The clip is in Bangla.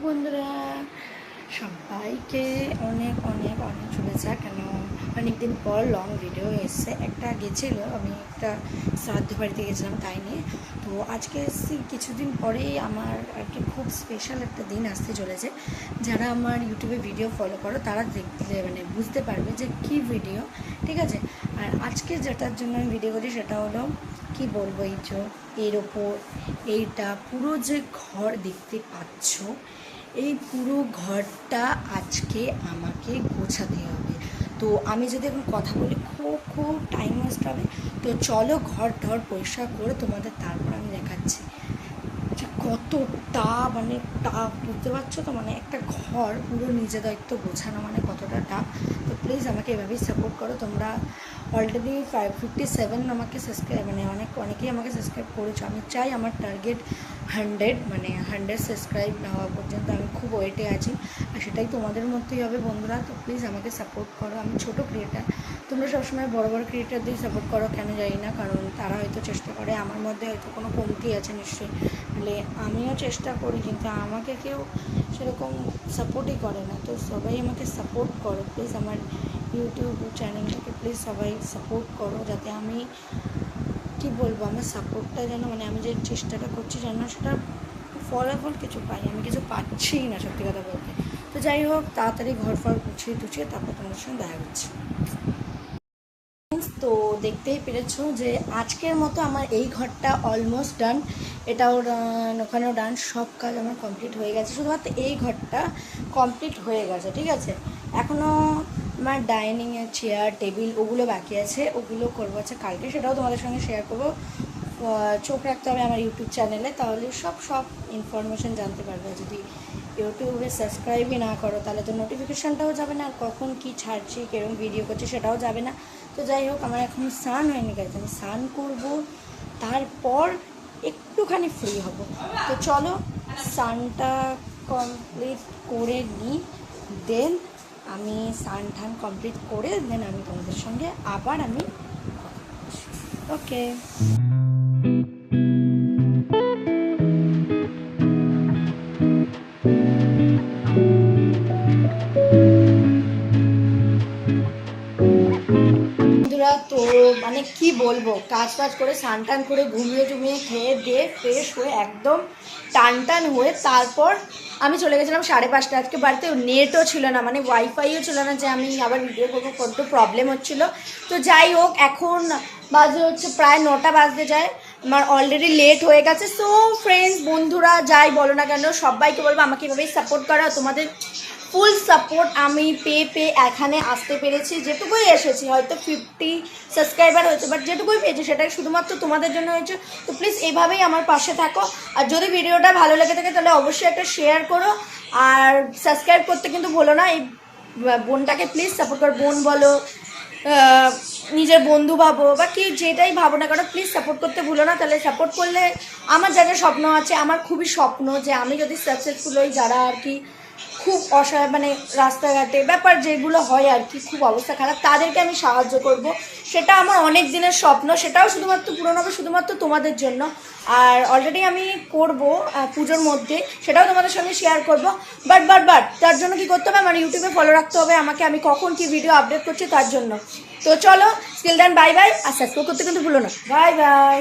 বন্ধুরা সবাইকে অনেক অনেক অনেক শুভেচ্ছা। কেন অনেকদিন পর লং ভিডিও এসছে। একটা গেছিলো, আমি একটা শ্রাদ্ধ বাড়িতে গেছিলাম, তাই নিয়ে। তো আজকে এসছি কিছুদিন পরেই আমার আর কি খুব স্পেশাল একটা দিন আসতে চলেছে। যারা আমার ইউটিউবে ভিডিও ফলো করো তারা দেখলে মানে বুঝতে পারবে যে কী ভিডিও, ঠিক আছে। আর আজকে যেটার জন্য আমি ভিডিও করি সেটা হলো কি বলবো, এই যে এর ওপর এইটা পুরো যে ঘর দেখতে পাচ্ছ, এই পুরো ঘরটা আজকে আমাকে গোছাতে হবে। তো আমি যদি এখন কথা বলি খুব খুব টাইম ওয়েস্ট হবে। তো চলো ঘর টর পরিষ্কার করে তোমাদের তারপর আমি দেখাচ্ছি যে কতটা মানে টাফ, বুঝতে পারছো তো। মানে একটা ঘর পুরো নিজে দায়িত্ব গোছানো মানে কতটা টাফ। তো প্লিজ আমাকে এভাবেই সাপোর্ট করো। তোমরা অলরেডি 557 আমাকে সাবস্ক্রাইব মানে অনেকেই আমাকে সাবস্ক্রাইব করেছো। আমি চাই আমার টার্গেট 100, মানে 100 সাবস্ক্রাইব না হওয়া পর্যন্ত আমি খুব ওয়েটে আছি। আর সেটাই তোমাদের মধ্যেই হবে বন্ধুরা। তো প্লিজ আমাকে সাপোর্ট করো। আমি ছোটো ক্রিয়েটার, তোমরা সবসময় বড় বড় ক্রিয়েটারদের সাপোর্ট করো কেন জানি না, কারণ তারা হয়তো চেষ্টা করে। আমার মধ্যে হয়তো কোনো কমতি আছে নিশ্চয়ই, বলে আমিও চেষ্টা করি, কিন্তু আমাকে কেউ সেরকম সাপোর্টই করে না। তো সবাই আমাকে সাপোর্ট করো প্লিজ। আমার ইউটিউব চ্যানেলটাকে প্লিজ সবাই সাপোর্ট করো, যাতে আমি কি বলবো, আমার সাপোর্টটা যেন মানে আমি যে চেষ্টাটা করছি যেন সেটা ফলাফল কিছু পাই। আমি কিছু পাচ্ছিই না সত্যি কথা বলতে। তো যাই হোক, তাড়াতাড়ি ঘর ফর গুছিয়ে তারপর তোমার সঙ্গে দেখা হচ্ছে। তো দেখতেই পেরেছো যে আজকের মতো আমার এই ঘরটা অলমোস্ট ডান। এটাও ডান, ওখানেও ডান, সব কাজ আমার কমপ্লিট হয়ে গেছে। শুধুমাত্র এই ঘরটা কমপ্লিট হয়ে গেছে, ঠিক আছে। এখনও আমার ডাইনিংয়ের চেয়ার টেবিল ওগুলো বাকি আছে, ওগুলো করবো হচ্ছে কালকে, সেটাও তোমাদের সঙ্গে শেয়ার করবো। চোখ রাখতে হবে আমার ইউটিউব চ্যানেলে, তাহলে সব ইনফরমেশান জানতে পারবে। যদি ইউটিউবে সাবস্ক্রাইবই না করো তাহলে তো নোটিফিকেশানটাও যাবে না, আর কখন কী ছাড়ছি কীরকম ভিডিও করছি সেটাও যাবে না। তো যাই হোক, আমার এখন স্নান হয়নি গাইজ, আমি স্নান করবো, তারপর একটুখানি ফ্রি হব। তো চলো স্নানটা কমপ্লিট করে নিই, দেন আমি স্নান টান কমপ্লিট করে দেন আমি তোমাদের সঙ্গে আবার আমি ওকে। তো মানে কি বলবো, কাজ করে স্নান টান করে ঘুমিয়ে খেয়ে দিয়ে ফ্রেশ হয়ে একদম টান হয়ে তারপর আমি চলে গেছিলাম 5:30। আজকে বাড়িতে নেটও ছিল না, মানে ওয়াইফাইও ছিল না যে আমি আবার ভিডিও করবো, কত প্রবলেম হচ্ছিল। তো যাই হোক, এখন বাজে হচ্ছে প্রায় 9টা বাজতে যায়, আমার অলরেডি লেট হয়ে গেছে। সো ফ্রেন্ডস, বন্ধুরা যাই বলো না কেন, সবাইকে বলবো আমাকে এভাবেই সাপোর্ট করা। তোমাদের ফুল সাপোর্ট আমি পেয়ে এখানে আসতে পেরেছি। যেটুকুই এসেছি, হয়তো 50 সাবস্ক্রাইবার হয়েছে, বাট যেটুকুই পেয়েছি সেটা শুধুমাত্র তোমাদের জন্য হয়েছে। তো প্লিজ এইভাবেই আমার পাশে থাকো। আর যদি ভিডিওটা ভালো লেগে থাকে তাহলে অবশ্যই একটা শেয়ার করো, আর সাবস্ক্রাইব করতে কিন্তু ভুলো না। এই বোনটাকে প্লিজ সাপোর্ট করো। বোন বলো, নিজের বন্ধু ভাবো, বা কি যেটাই ভাবো না কেন, প্লিজ সাপোর্ট করতে ভুলো না। তাহলে সাপোর্ট করলে আমার যা যা স্বপ্ন আছে, আমার খুবই স্বপ্ন যে আমি যদি সাকসেসফুল হই, যারা আর কি খুব অসহায় মানে রাস্তাঘাটে ব্যাপার যেগুলো হয় আর কি, খুব অবস্থা খারাপ, তাদেরকে আমি সাহায্য করব। সেটা আমার অনেক দিনের স্বপ্ন, সেটাও শুধুমাত্র পূরণ হবে শুধুমাত্র তোমাদের জন্য। আর অলরেডি আমি করব পুজোর মধ্যে, সেটাও তোমাদের সঙ্গে শেয়ার করব। বাট তার জন্য কি করতে হবে, আমার ইউটিউবে ফলো রাখতে হবে আমাকে, আমি কখন কি ভিডিও আপডেট করছি তার জন্য। তো চলো, স্টিল দেন বাই বাই, আর সাবস্ক্রাইব করতে কিন্তু ভুলো না। Bye bye.